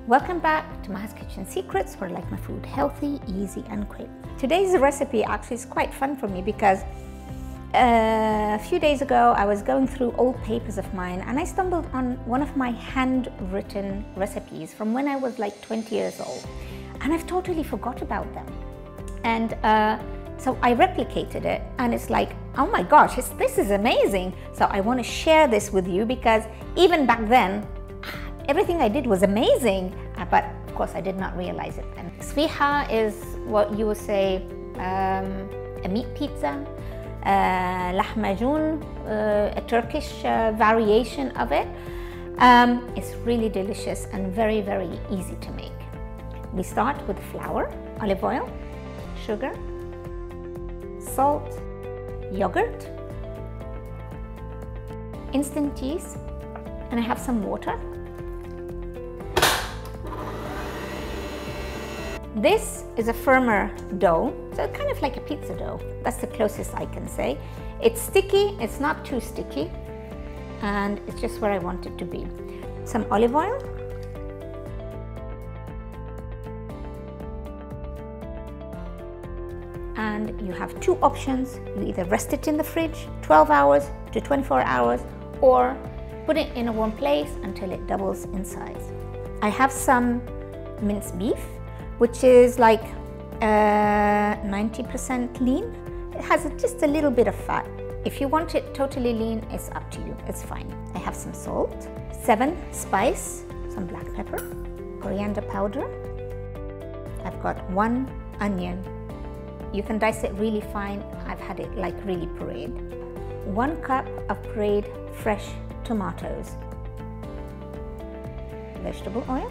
Welcome back to Maha's Kitchen Secrets, where I like my food healthy, easy and quick. Today's recipe actually is quite fun for me because a few days ago I was going through old papers of mine and I stumbled on one of my handwritten recipes from when I was like 20 years old, and I've totally forgot about them. And so I replicated it and it's like, oh my gosh, this is amazing. So I want to share this with you because even back then, everything I did was amazing, but of course I did not realize it. And Sfiha is what you would say a meat pizza, lahmacun, a Turkish variation of it. It's really delicious and very, very easy to make. We start with flour, olive oil, sugar, salt, yogurt, instant cheese, and I have some water. This is a firmer dough, so kind of like a pizza dough. That's the closest I can say. It's sticky, it's not too sticky, and it's just where I want it to be. Some olive oil. And you have two options. You either rest it in the fridge 12 hours to 24 hours or put it in a warm place until it doubles in size. I have some minced beef, which is like 90% lean. It has just a little bit of fat. If you want it totally lean, it's up to you, it's fine. I have some salt, 7 spice, some black pepper, coriander powder. I've got 1 onion. You can dice it really fine. I've had it like really pureed. 1 cup of pureed fresh tomatoes. Vegetable oil.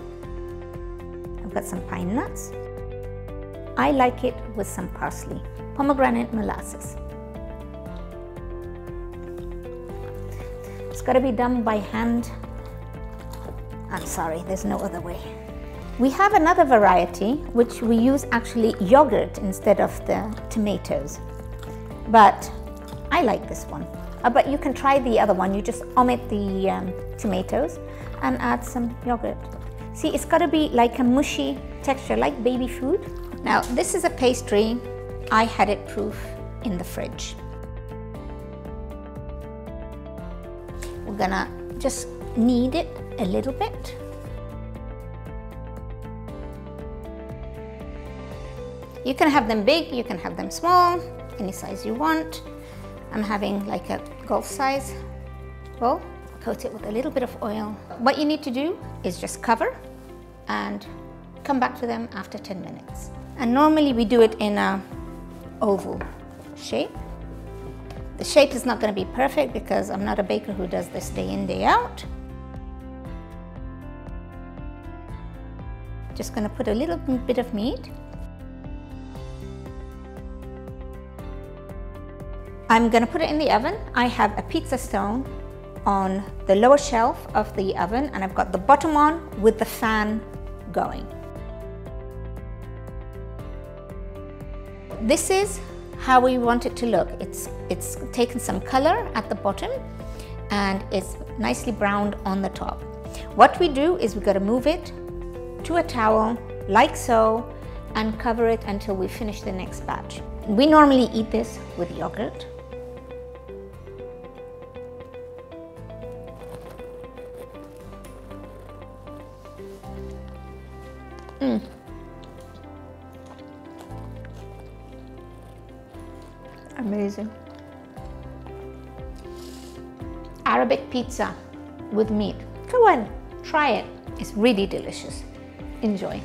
I've got some pine nuts. I like it with some parsley. Pomegranate molasses. It's got to be done by hand. I'm sorry, there's no other way. We have another variety which we use actually yogurt instead of the tomatoes, but I like this one. But you can try the other one. You just omit the tomatoes and add some yogurt. See, it's got to be like a mushy texture, like baby food. Now, this is a pastry. I had it proof in the fridge. We're gonna just knead it a little bit. You can have them big, you can have them small, any size you want. I'm having like a golf size bowl. Coat it with a little bit of oil. What you need to do is just cover and come back to them after 10 minutes. And normally we do it in a oval shape. The shape is not going to be perfect because I'm not a baker who does this day in, day out. Just going to put a little bit of meat. I'm going to put it in the oven. I have a pizza stone on the lower shelf of the oven and I've got the bottom on with the fan going. This is how we want it to look. It's taken some color at the bottom and it's nicely browned on the top. What we do is we've got to move it to a towel like so and cover it until we finish the next batch. We normally eat this with yogurt. Amazing. Arabic pizza with meat. Go on, try it. It's really delicious. Enjoy.